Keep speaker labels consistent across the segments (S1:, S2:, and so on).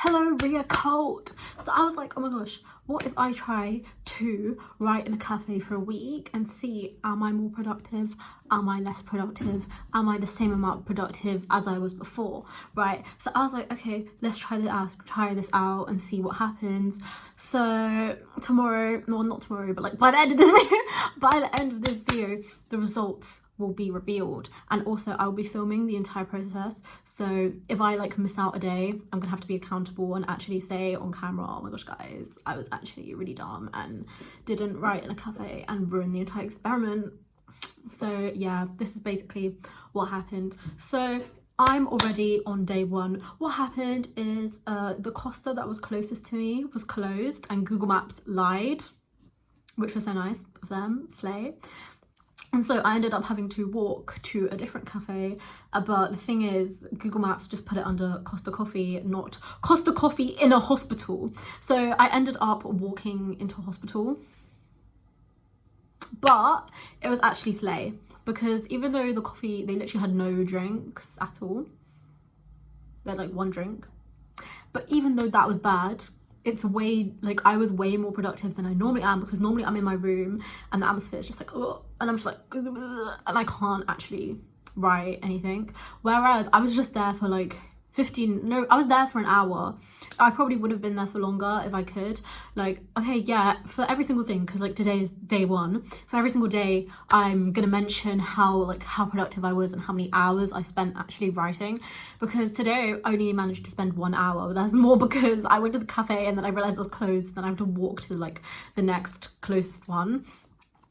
S1: Hello, Ria Cult. So I was like, oh my gosh, what if I try to write in a cafe for a week and see, am I more productive? Am I less productive? Am I the same amount productive as I was before? Right? So I was like, okay, let's try this out and see what happens. So tomorrow, no, not tomorrow, but like by the end of this video, the results will be revealed, and also I'll be filming the entire process. So if I like miss out a day, I'm gonna have to be accountable and actually say on camera, oh my gosh guys, I was actually really dumb and didn't write in a cafe and ruin the entire experiment. So yeah, this is basically what happened. So I'm already on day one. What happened is the Costa that was closest to me was closed and Google Maps lied, which was so nice of them, slay. And so I ended up having to walk to a different cafe, but the thing is, Google Maps just put it under Costa Coffee, not Costa Coffee in a hospital. So I ended up walking into a hospital, but it was actually slay, because even though the coffee, they literally had no drinks at all. They had like one drink. But even though that was bad, it's way, like, I was way more productive than I normally am, because normally I'm in my room and the atmosphere is just like, oh, and I'm just like, and I can't actually write anything. Whereas I was just there for like I was there for an hour. I probably would have been there for longer if I could. Like, okay, yeah, for every single thing, because like today is day one, for every single day I'm gonna mention how productive I was and how many hours I spent actually writing, because today I only managed to spend 1 hour, but that's more because I went to the cafe and then I realized it was closed, then I have to walk to like the next closest one.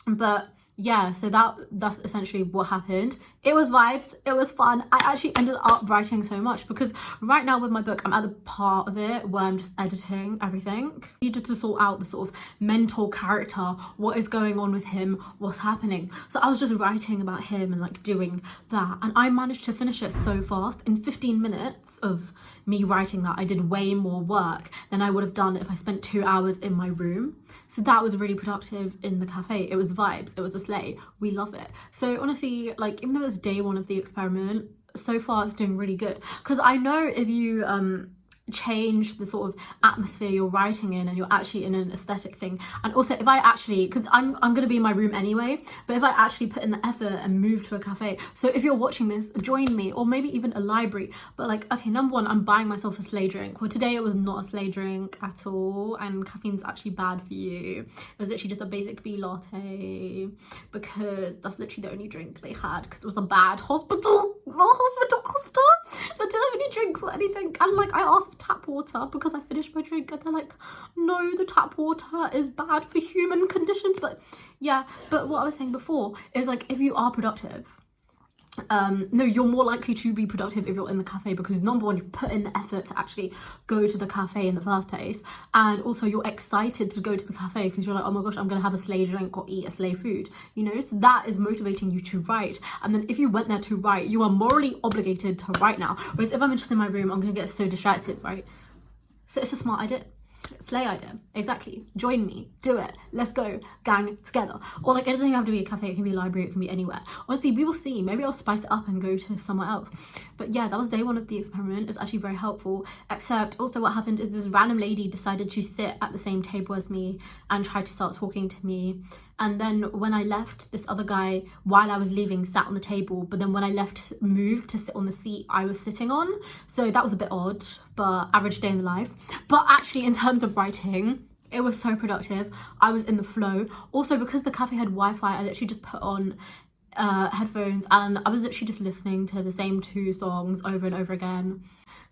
S1: But yeah, so that's essentially what happened. It was vibes, it was fun. I actually ended up writing so much, because right now with my book I'm at the part of it where I'm just editing everything. I needed to sort out the sort of mentor character, what is going on with him, what's happening. So I was just writing about him and like doing that, and I managed to finish it so fast. In 15 minutes of me writing that, I did way more work than I would have done if I spent 2 hours in my room. So that was really productive in the cafe. It was vibes, it was a slay, we love it. So honestly, like, even though it's day one of the experiment, so far it's doing really good, because I know if you change the sort of atmosphere you're writing in and you're actually in an aesthetic thing, and also if I actually, because I'm gonna be in my room anyway, but if I actually put in the effort and move to a cafe, so if you're watching this, join me, or maybe even a library. But like, okay, number one, I'm buying myself a slay drink. Well, today it was not a slay drink at all, and caffeine's actually bad for you. It was literally just a basic B latte, because that's literally the only drink they had, because it was a bad hospital Costa. They didn't have any drinks or anything, and like I asked for tap water because I finished my drink, and they're like, no, the tap water is bad for human conditions. But yeah, but what I was saying before is, like, if you are productive, no, you're more likely to be productive if you're in the cafe, because number one, you've put in the effort to actually go to the cafe in the first place, and also you're excited to go to the cafe because you're like, oh my gosh, I'm gonna have a slay drink or eat a slay food, you know. So that is motivating you to write. And then if you went there to write, you are morally obligated to write now. Whereas if I'm just in my room, I'm gonna get so distracted, right? So it's a smart idea. Slay idea, exactly. Join me, do it, let's go, gang together. Or like, it doesn't even have to be a cafe, it can be a library, it can be anywhere. Honestly, we will see, maybe I'll spice it up and go to somewhere else. But yeah, that was day one of the experiment. It's actually very helpful, except also what happened is this random lady decided to sit at the same table as me and try to start talking to me. And then when I left, this other guy, while I was leaving, sat on the table, but then when I left, moved to sit on the seat I was sitting on. So that was a bit odd, but average day in the life. But actually, in terms of writing, it was so productive. I was in the flow. Also, because the cafe had Wi-Fi, I literally just put on headphones, and I was literally just listening to the same 2 songs over and over again.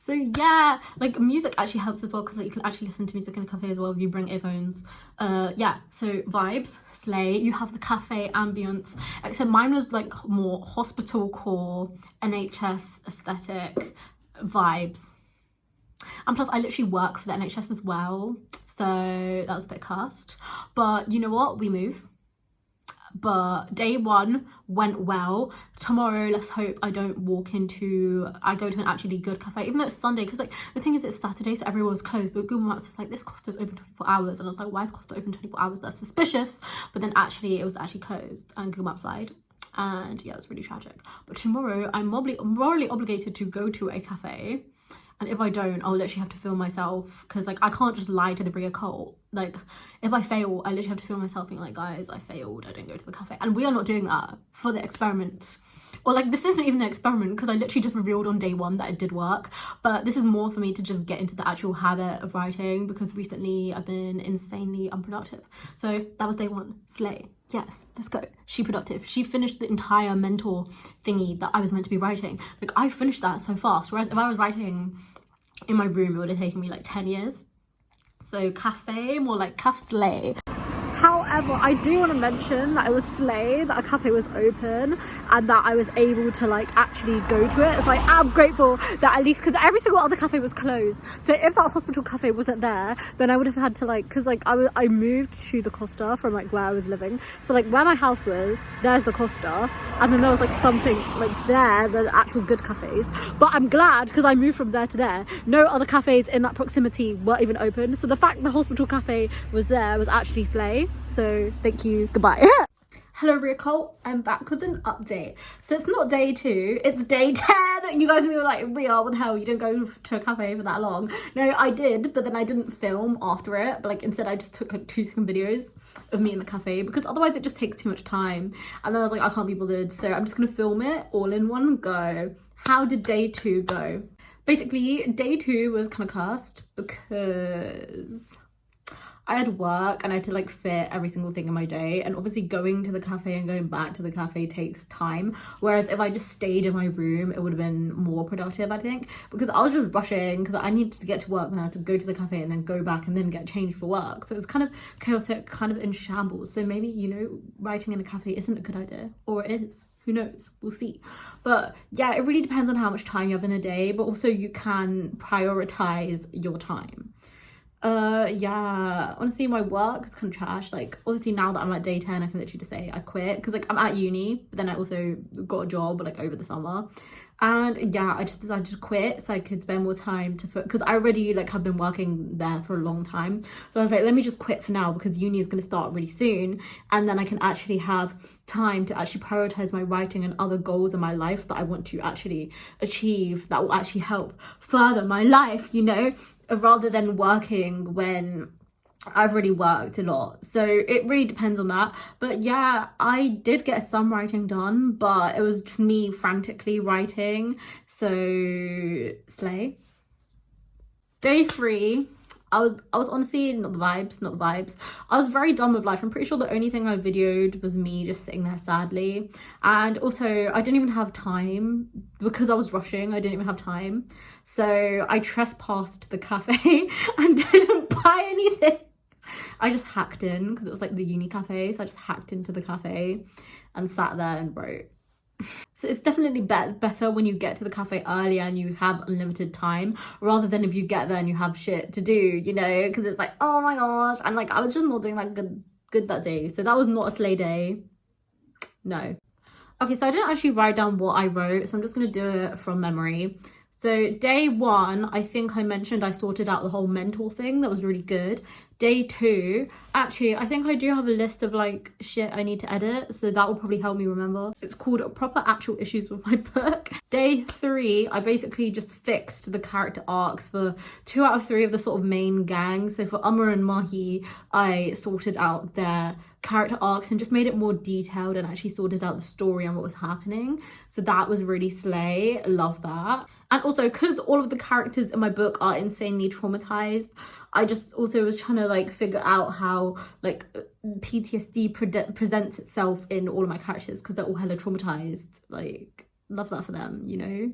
S1: So yeah, like, music actually helps as well, because like, you can actually listen to music in a cafe as well if you bring earphones. Yeah, so vibes, slay. You have the cafe ambience, except mine was like more hospital core, NHS aesthetic vibes. And plus I literally work for the NHS as well, so that was a bit cursed. But you know what, we move. But day one went well. Tomorrow, let's hope I go to an actually good cafe, even though it's Sunday, because like the thing is, it's Saturday, so everyone was closed, but Google Maps was like, this Costa's open 24 hours, and I was like, why is Costa open 24 hours? That's suspicious. But then actually it was actually closed, and Google Maps lied, and yeah, it was really tragic. But tomorrow I'm morally obligated to go to a cafe And if I don't, I'll literally have to film myself, because like I can't just lie to the Bria cult. Like if I fail, I literally have to film myself being like, guys, I failed, I didn't go to the cafe. And we are not doing that for the experiment. Or like, this isn't even an experiment, because I literally just revealed on day one that it did work. But this is more for me to just get into the actual habit of writing, because recently I've been insanely unproductive. So that was day one. Slay. Yes, let's go. She productive. She finished the entire mentor thingy that I was meant to be writing. Like I finished that so fast. Whereas if I was writing in my room, it would have taken me like 10 years. So cafe, more like caf slay. However, I do want to mention that it was slay that a cafe was open and that I was able to like actually go to it. So I am grateful that at least, because every single other cafe was closed. So if that hospital cafe wasn't there, then I would have had to like, because like I moved to the Costa from like where I was living. So like where my house was, there's the Costa, and then there was like something like there, the actual good cafes. But I'm glad, because I moved from there to there, no other cafes in that proximity were even open. So the fact the hospital cafe was there was actually slay. So thank you, goodbye. Hello Bria cult, I'm back with an update. So it's not day 2, it's day 10. You guys were like, Bria, what the hell, you didn't go to a cafe for that long. No, I did, but then I didn't film after it. But like instead I just took like 2-second videos of me in the cafe, because otherwise it just takes too much time. And then I was like, I can't be bothered, so I'm just gonna film it all in one go. How did day 2 go? Basically, day 2 was kind of cursed because I had work and I had to like fit every single thing in my day, and obviously going to the cafe and going back to the cafe takes time, whereas if I just stayed in my room it would have been more productive, I think, because I was just rushing because I needed to get to work and I had to go to the cafe and then go back and then get changed for work. So it's kind of chaotic, kind of in shambles. So maybe, you know, writing in a cafe isn't a good idea, or it is. Who knows, we'll see. But yeah, it really depends on how much time you have in a day, but also you can prioritize your time. Yeah, honestly my work is kind of trash. Like obviously now that I'm at day 10, I can literally just say I quit, because like I'm at uni, but then I also got a job like over the summer, and yeah, I just decided to quit so I could spend more time to, because I already like have been working there for a long time. So I was like, let me just quit for now, because uni is going to start really soon, and then I can actually have time to actually prioritize my writing and other goals in my life that I want to actually achieve, that will actually help further my life, you know, rather than working when I've already worked a lot. So it really depends on that. But yeah, I did get some writing done, but it was just me frantically writing. So slay. Day 3, I was honestly not the vibes. I was very done with life. I'm pretty sure the only thing I videoed was me just sitting there sadly. And also I didn't even have time, because I was rushing, I didn't even have time. So I trespassed the cafe and didn't buy anything. I just hacked in, because it was like the uni cafe. So I just hacked into the cafe and sat there and wrote. So it's definitely better when you get to the cafe early and you have unlimited time, rather than if you get there and you have shit to do, you know, because it's like, oh my gosh. And like I was just not doing that good that day. So that was not a slay day. No. Okay, so I didn't actually write down what I wrote, so I'm just going to do it from memory. So day 1, I think I mentioned I sorted out the whole mentor thing. That was really good. Day 2, actually, I think I do have a list of like shit I need to edit, so that will probably help me remember. It's called Proper Actual Issues with My Book. Day 3, I basically just fixed the character arcs for 2 out of 3 of the sort of main gang. So for Umar and Mahi, I sorted out their character arcs and just made it more detailed and actually sorted out the story and what was happening. So that was really slay. Love that. And also, because all of the characters in my book are insanely traumatized, I just also was trying to like figure out how like PTSD presents itself in all of my characters, because they're all hella traumatized. Like, love that for them, you know?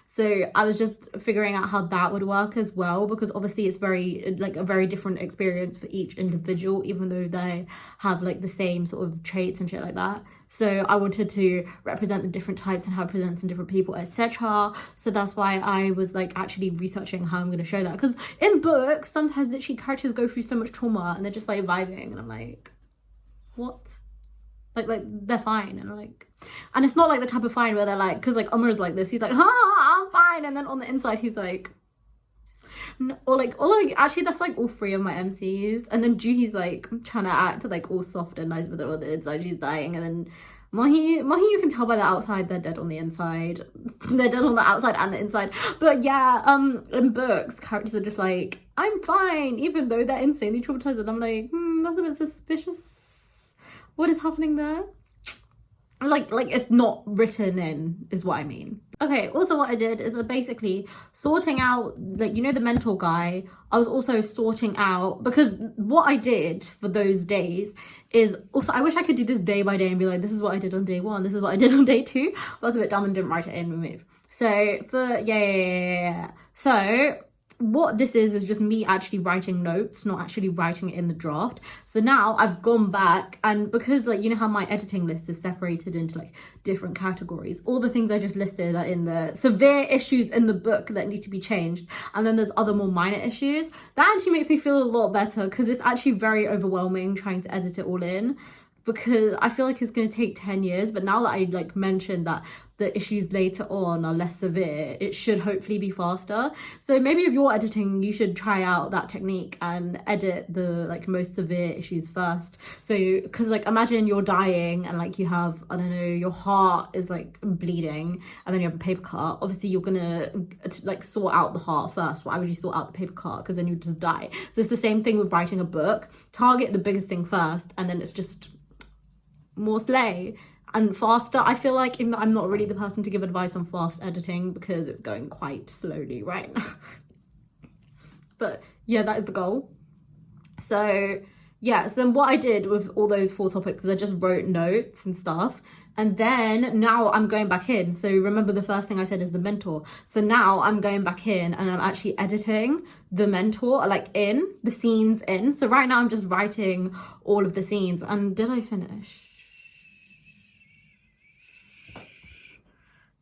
S1: So I was just figuring out how that would work as well, because obviously it's very like a very different experience for each individual, even though they have like the same sort of traits and shit like that. So I wanted to represent the different types and how it presents in different people, etc. So that's why I was like actually researching how I'm going to show that, because in books sometimes literally characters go through so much trauma and they're just like vibing, and I'm like, what? Like they're fine, and I'm like, and it's not like the type of fine where they're like, because like Umar's like this, he's like, I'm fine, and then on the inside he's like, no, or like actually that's like all 3 of my MCs. And then Juhi's like trying to act like all soft and nice, but then on the inside she's dying. And then Mahi, you can tell by the outside, they're dead on the inside. They're dead on the outside and the inside. But yeah, in books, characters are just like, I'm fine, even though they're insanely traumatized. And I'm like, that's a bit suspicious. What is happening there? Like it's not written in, is what I mean. Okay, also what I did is basically sorting out, like, you know, the mentor guy. I was also sorting out, because what I did for those days is also, I wish I could do this day by day and be like, this is what I did on day 1, this is what I did on day 2. I was a bit dumb and didn't write it in, remove. So for, yeah. So what this is just me actually writing notes, not actually writing it in the draft. So now I've gone back, and because, like, you know how my editing list is separated into like different categories, all the things I just listed are in the severe issues in the book that need to be changed, and then there's other more minor issues. That actually makes me feel a lot better, because it's actually very overwhelming trying to edit it all in, because I feel like it's going to take 10 years. But now that I like mentioned that the issues later on are less severe, it should hopefully be faster. So maybe if you're editing, you should try out that technique and edit the like most severe issues first. So because like imagine you're dying and like you have, I don't know, your heart is like bleeding, and then you have a paper cut. Obviously you're gonna like sort out the heart first. Why would you sort out the paper cut? Because then you just die. So it's the same thing with writing a book. Target the biggest thing first, and then it's just more slay and faster. I feel like, even though I'm not really the person to give advice on fast editing because it's going quite slowly right now. But yeah, that is the goal. So yeah, so then what I did with all those 4 topics is I just wrote notes and stuff. And then now I'm going back in. So remember, the first thing I said is the mentor. So now I'm going back in and I'm actually editing the mentor, like in the scenes in. So right now I'm just writing all of the scenes. And did I finish?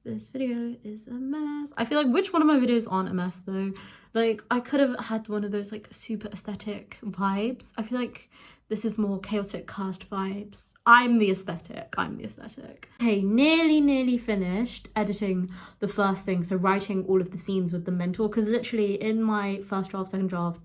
S1: This video is a mess. I feel like, which one of my videos aren't a mess though? Like, I could have had one of those like super aesthetic vibes. I feel like this is more chaotic cast vibes. I'm the aesthetic. Okay, nearly finished editing the first thing. So writing all of the scenes with the mentor, because literally in my first draft, second draft,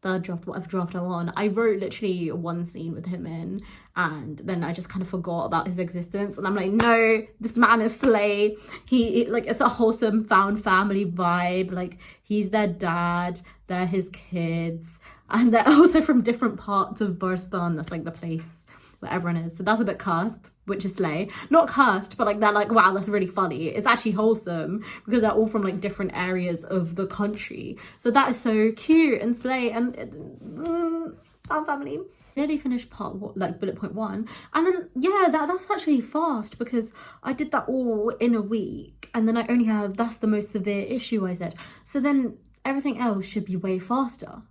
S1: third draft, whatever draft I'm on, I wrote literally 1 scene with him in, and then I just kind of forgot about his existence. And I'm like, no, this man is slay. He like, it's a wholesome found family vibe. Like, he's their dad, they're his kids, and they're also from different parts of Burston. That's like the place where everyone is. So that's a bit cursed, which is slay. Not cursed, but like they're like, wow, that's really funny. It's actually wholesome because they're all from like different areas of the country. So that is so cute and slay. And found family. Nearly finished like bullet point 1, and then yeah, that's actually fast because I did that all in a week, and then I only have, that's the most severe issue I said. So then everything else should be way faster.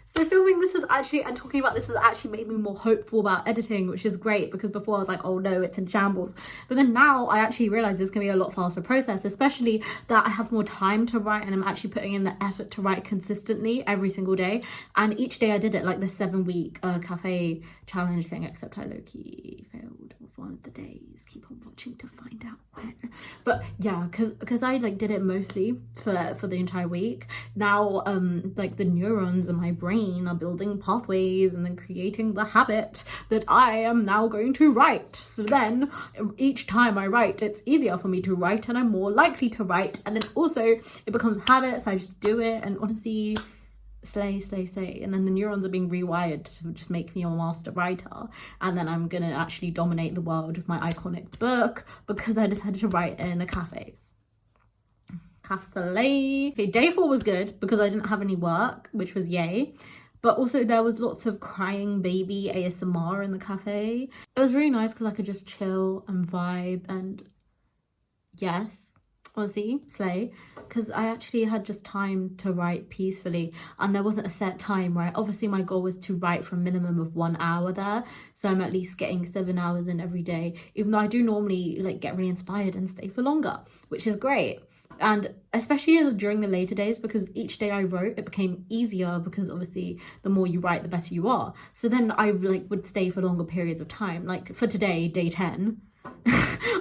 S1: So filming this is actually, and talking about this has actually made me more hopeful about editing, which is great, because before I was like, oh no, it's in shambles. But then now I actually realize it's gonna be a lot faster process, especially that I have more time to write and I'm actually putting in the effort to write consistently every single day. And each day I did it, like the 7-week cafe challenge thing, except I low-key failed with one of the days. Keep on watching to find out when. But yeah, because I like did it mostly for the entire week. Now like the neurons in my brain are building pathways and then creating the habit that I am now going to write. So then each time I write, it's easier for me to write and I'm more likely to write, and then also it becomes habit, so I just do it. And honestly, slay. And then the neurons are being rewired to just make me a master writer, and then I'm gonna actually dominate the world with my iconic book because I decided to write in a cafe. Okay, day 4 was good because I didn't have any work, which was yay. But also there was lots of crying baby ASMR in the cafe. It was really nice because I could just chill and vibe, and yes, honestly, slay. Because I actually had just time to write peacefully, and there wasn't a set time, right? Obviously my goal was to write for a minimum of 1 hour there, so I'm at least getting 7 hours in every day, even though I do normally like get really inspired and stay for longer, which is great. And especially during the later days, because each day I wrote, it became easier, because obviously the more you write, the better you are. So then I like would stay for longer periods of time. Like for today, day 10,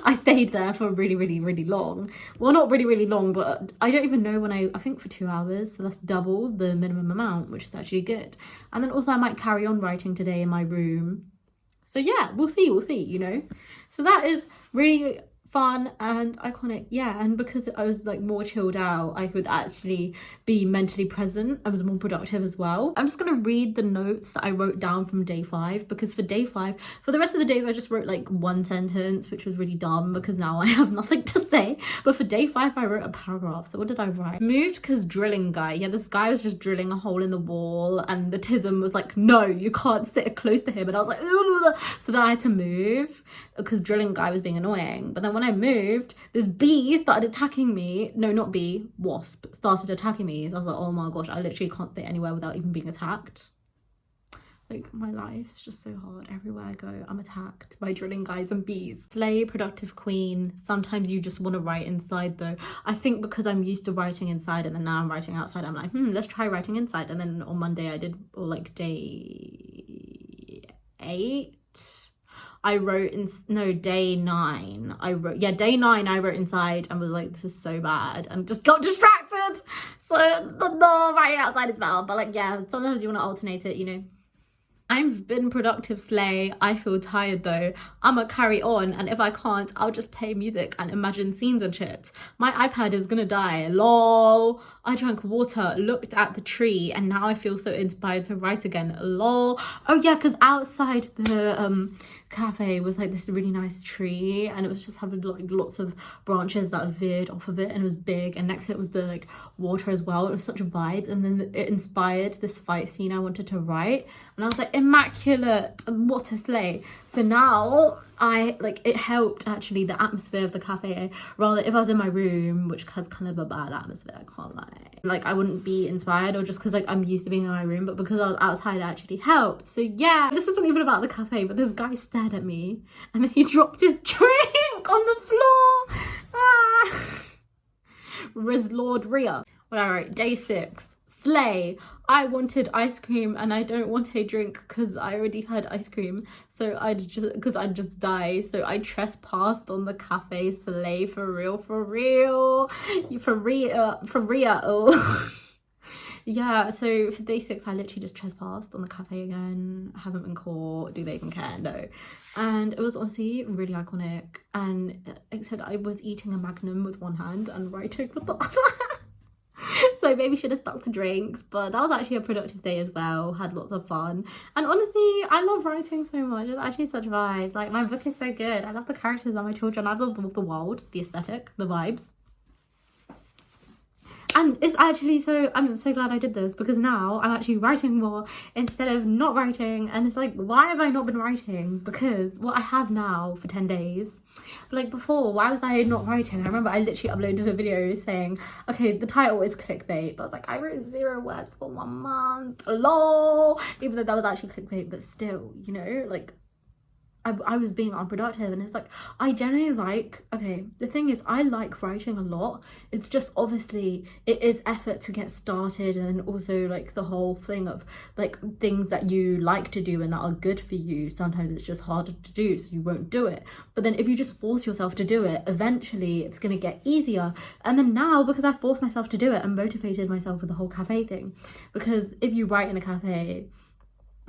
S1: I stayed there for really long. Well, not really long, but I don't even know when I think for 2 hours. So that's double the minimum amount, which is actually good. And then also I might carry on writing today in my room. So yeah, we'll see, you know. So that is really fun and iconic, yeah. And because I was like more chilled out, I could actually be mentally present. I was more productive as well. I'm just gonna read the notes that I wrote down from day 5, because for day 5, for the rest of the days I just wrote like one sentence, which was really dumb because now I have nothing to say. But for day 5 I wrote a paragraph. So what did I write? Moved because drilling guy, yeah, this guy was just drilling a hole in the wall and the TISM was like, no, you can't sit close to him. And I was like, so then I had to move because drilling guy was being annoying. But then when I moved, this bee started attacking me. No, not bee, wasp started attacking me. So I was like, oh my gosh, I literally can't stay anywhere without even being attacked. Like, my life is just so hard. Everywhere I go, I'm attacked by drilling guys and bees. Slay, productive queen. Sometimes you just want to write inside though. I think because I'm used to writing inside and then now I'm writing outside, I'm like, let's try writing inside. And then on Monday I did, or like day 8, I wrote in, no, day 9 I wrote, yeah, day 9 I wrote inside and was like, this is so bad, and just got distracted. So no, writing outside is better. But like, yeah, sometimes you want to alternate it, you know. I've been productive, slay. I feel tired though. I'ma carry on, and if I can't, I'll just play music and imagine scenes and shit. My iPad is gonna die, lol. I drank water, looked at the tree, and now I feel so inspired to write again, lol. Oh yeah, because outside the cafe was like this really nice tree, and it was just having like lots of branches that veered off of it, and it was big, and next to it was the like water as well. It was such a vibe, and then it inspired this fight scene I wanted to write, and I was like, immaculate, what a slay. So now I like, it helped actually, the atmosphere of the cafe, rather if I was in my room, which has kind of a bad atmosphere, I can't lie, like I wouldn't be inspired, or just because like I'm used to being in my room, but because I was outside it actually helped. So yeah, this isn't even about the cafe, but this guy stared at me and then he dropped his drink on the floor. Riz Lord Rhea. What I wrote, day 6, slay. I wanted ice cream and I don't want a drink because I already had ice cream, so I'd just die. So I trespassed on the cafe, slay, for real, for real. Yeah, so for day 6 I literally just trespassed on the cafe again. I haven't been caught. Do they even care? No. And it was honestly really iconic, and except I was eating a Magnum with one hand and writing with the other. So maybe should have stuck to drinks, but that was actually a productive day as well. Had lots of fun, and honestly I love writing so much. It's actually such vibes. Like, my book is so good. I love the characters and my children. I love the world, the aesthetic, the vibes. And it's actually so, I'm so glad I did this, because now I'm actually writing more instead of not writing. And it's like, why have I not been writing? Because, well, I have now for 10 days. But like before, why was I not writing? I remember I literally uploaded a video saying, okay, the title is clickbait. But I was like, I wrote 0 words for 1 month, lol. Even though that was actually clickbait, but still, you know, like, I was being unproductive. And it's like, I generally like, okay, the thing is, I like writing a lot. It's just, obviously it is effort to get started, and also like the whole thing of like things that you like to do and that are good for you, sometimes it's just harder to do, so you won't do it. But then if you just force yourself to do it, eventually it's gonna get easier. And then now, because I forced myself to do it, and motivated myself with the whole cafe thing, because if you write in a cafe,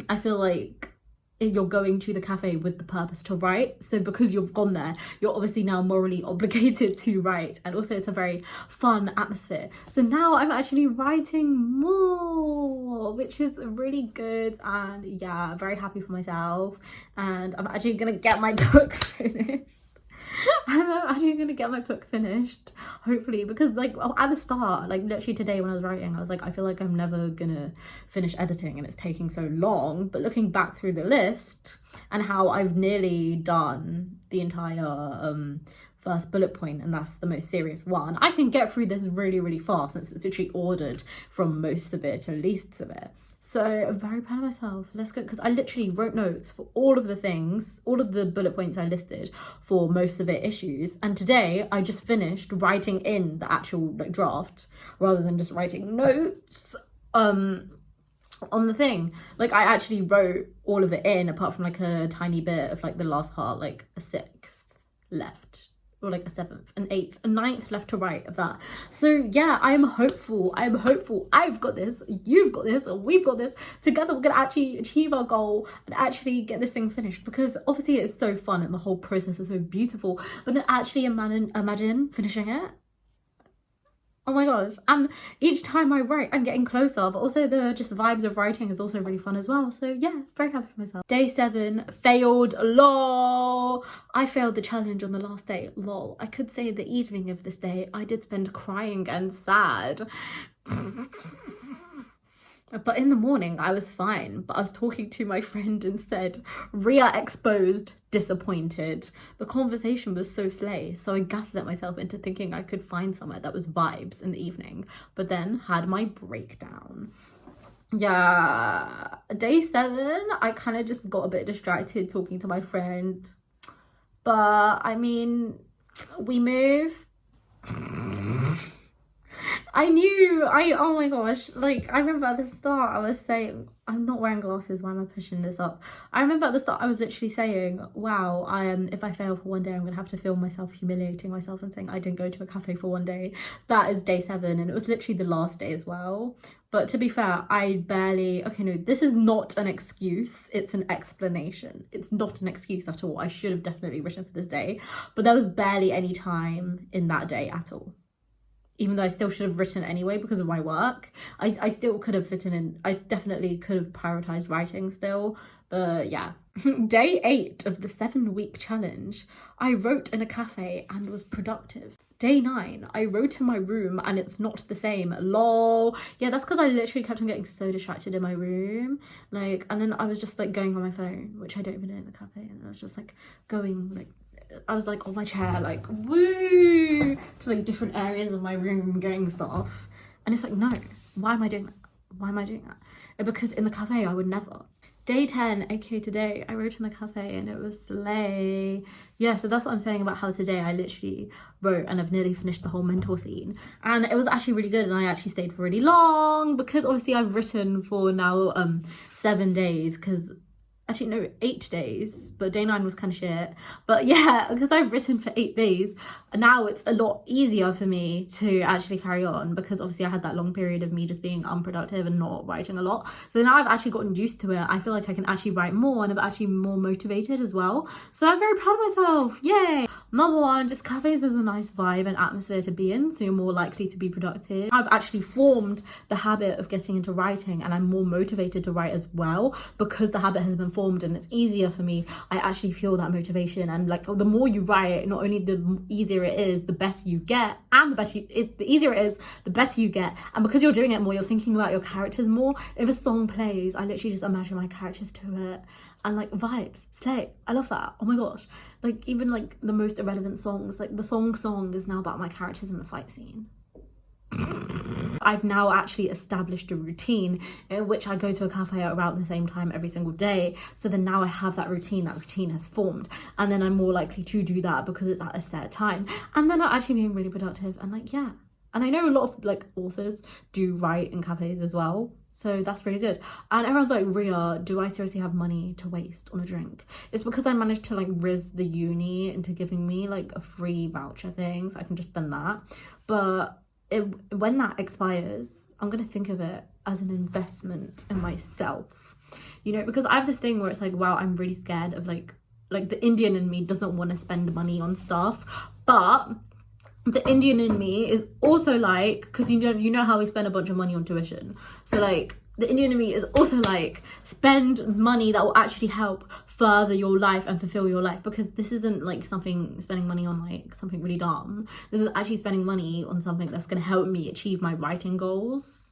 S1: I feel like if you're going to the cafe with the purpose to write, so because you've gone there, you're obviously now morally obligated to write, and also it's a very fun atmosphere. So now I'm actually writing more, which is really good, and yeah, I'm very happy for myself. And I'm actually gonna get my book finished. I'm actually gonna get my book finished, hopefully, because like at the start, like literally today when I was writing, I was like, I feel like I'm never gonna finish editing and it's taking so long. But looking back through the list and how I've nearly done the entire first bullet point, and that's the most serious one, I can get through this really, really fast, since it's literally ordered from most of it to least of it. So I'm very proud of myself. Let's go, because I literally wrote notes for all of the things, all of the bullet points I listed for most of it issues. And today I just finished writing in the actual like draft, rather than just writing notes on the thing. Like, I actually wrote all of it in, apart from like a tiny bit of like the last part, like a 6th left or like a 7th, an 8th, a 9th left to right of that. So yeah, I'm hopeful. I've got this, you've got this, we've got this. Together we're gonna actually achieve our goal and actually get this thing finished, because obviously it's so fun and the whole process is so beautiful, but then actually imagine finishing it. Oh my gosh. And each time I write, I'm getting closer, but also the just vibes of writing is also really fun as well. So yeah, very happy for myself. Day 7, failed, lol. I failed the challenge on the last day, lol. I could say the evening of this day, I did spend crying and sad. But in the morning, I was fine. But I was talking to my friend and said, Ria exposed, disappointed. The conversation was so slay, so I gaslit myself into thinking I could find somewhere that was vibes in the evening, but then had my breakdown. Yeah, day 7, I kind of just got a bit distracted talking to my friend. But, I mean, we move. Oh my gosh, like, I remember at the start I was saying, I'm not wearing glasses, why am I pushing this up? I remember at the start I was literally saying, wow, if I fail for one day, I'm gonna have to film myself humiliating myself and saying I didn't go to a cafe for one day. That is day 7, and it was literally the last day as well. But to be fair, okay, no, this is not an excuse, it's an explanation. It's not an excuse at all. I should have definitely written for this day, but there was barely any time in that day at all. Even though I still should have written anyway because of my work. I still could have written in, I definitely could have prioritized writing still, but yeah. Day 8 of the 7-week challenge, I wrote in a cafe and was productive. Day 9, I wrote in my room and it's not the same, lol. Yeah, that's because I literally kept on getting so distracted in my room, like, and then I was just like going on my phone, which I don't even do in the cafe, and I was just like going like, I was like on my chair, like, woo, to like different areas of my room getting stuff. And it's like, no, why am I doing that? Why am I doing that? And because in the cafe, I would never. Day 10, aka today, I wrote in the cafe and it was slay. Yeah, so that's what I'm saying about how today I literally wrote and I've nearly finished the whole mentor scene. And it was actually really good, and I actually stayed for really long because obviously I've written for now 7 days, because actually no, 8 days, but day 9 was kind of shit. But yeah, because I've written for 8 days, now it's a lot easier for me to actually carry on, because obviously I had that long period of me just being unproductive and not writing a lot. So now I've actually gotten used to it. I feel like I can actually write more and I'm actually more motivated as well. So I'm very proud of myself, yay! Number 1, just cafes is a nice vibe and atmosphere to be in, so you're more likely to be productive. I've actually formed the habit of getting into writing, and I'm more motivated to write as well because the habit has been formed and it's easier for me. I actually feel that motivation, and like the more you write, not only the easier it is, the better you get, and the easier it is, the better you get. And because you're doing it more, you're thinking about your characters more. If a song plays, I literally just imagine my characters to it. And like, vibes, slay, I love that. Oh my gosh, like even like the most irrelevant songs, like the song is now about my characters in the fight scene. I've now actually established a routine in which I go to a cafe at around the same time every single day. So then now I have that routine has formed, and then I'm more likely to do that because it's at a set time, and then I'm actually being really productive. And like, yeah, and I know a lot of like authors do write in cafes as well, so that's really good. And everyone's like, Ria, do I seriously have money to waste on a drink? It's because I managed to like riz the uni into giving me like a free voucher thing, so I can just spend that. But when that expires, I'm gonna think of it as an investment in myself, you know, because I have this thing where it's like, wow, I'm really scared of like the Indian in me doesn't want to spend money on stuff, but the Indian in me is also like, because you know how we spend a bunch of money on tuition, so like the Indian in me is also like, spend money that will actually help further your life and fulfill your life, because this isn't like spending money on like something really dumb. This is actually spending money on something that's going to help me achieve my writing goals.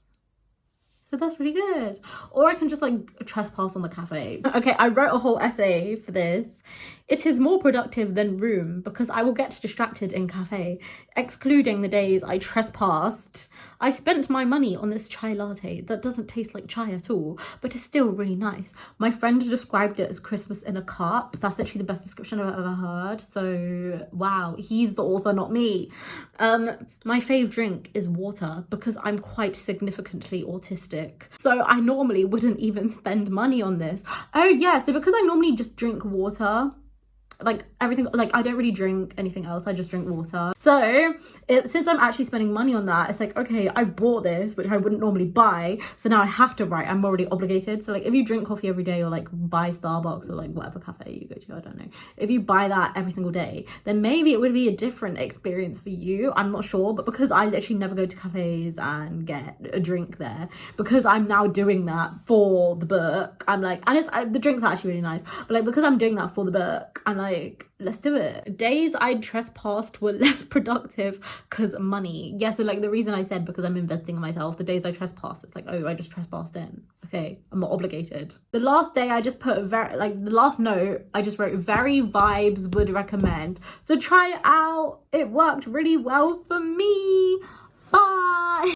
S1: So that's really good. Or I can just like trespass on the cafe. Okay, I wrote a whole essay for this. It is more productive than room because I will get distracted in cafe, excluding the days I trespassed. I spent my money on this chai latte that doesn't taste like chai at all, but is still really nice. My friend described it as Christmas in a cup. That's literally the best description I've ever heard. So wow, he's the author, not me. My fave drink is water because I'm quite significantly autistic. So I normally wouldn't even spend money on this. Oh yeah, so because I normally just drink water, like everything, like I don't really drink anything else, I just drink water. So since I'm actually spending money on that, it's like, okay, I bought this, which I wouldn't normally buy, so now I have to write. I'm already obligated. So like if you drink coffee every day, or like buy Starbucks, or like whatever cafe you go to, I don't know, if you buy that every single day, then maybe it would be a different experience for you. I'm not sure, but because I literally never go to cafes and get a drink there, because I'm now doing that for the book, I'm like, and it's, the drinks are actually really nice, but like because I'm doing that for the book, I'm like, let's do it. Days I trespassed were less productive because money. Yeah, so like the reason I said because I'm investing in myself, the days I trespassed, it's like, oh, I just trespassed in. Okay, I'm not obligated. The last day I just put the last note I just wrote, very vibes, would recommend. So try it out. It worked really well for me. Bye.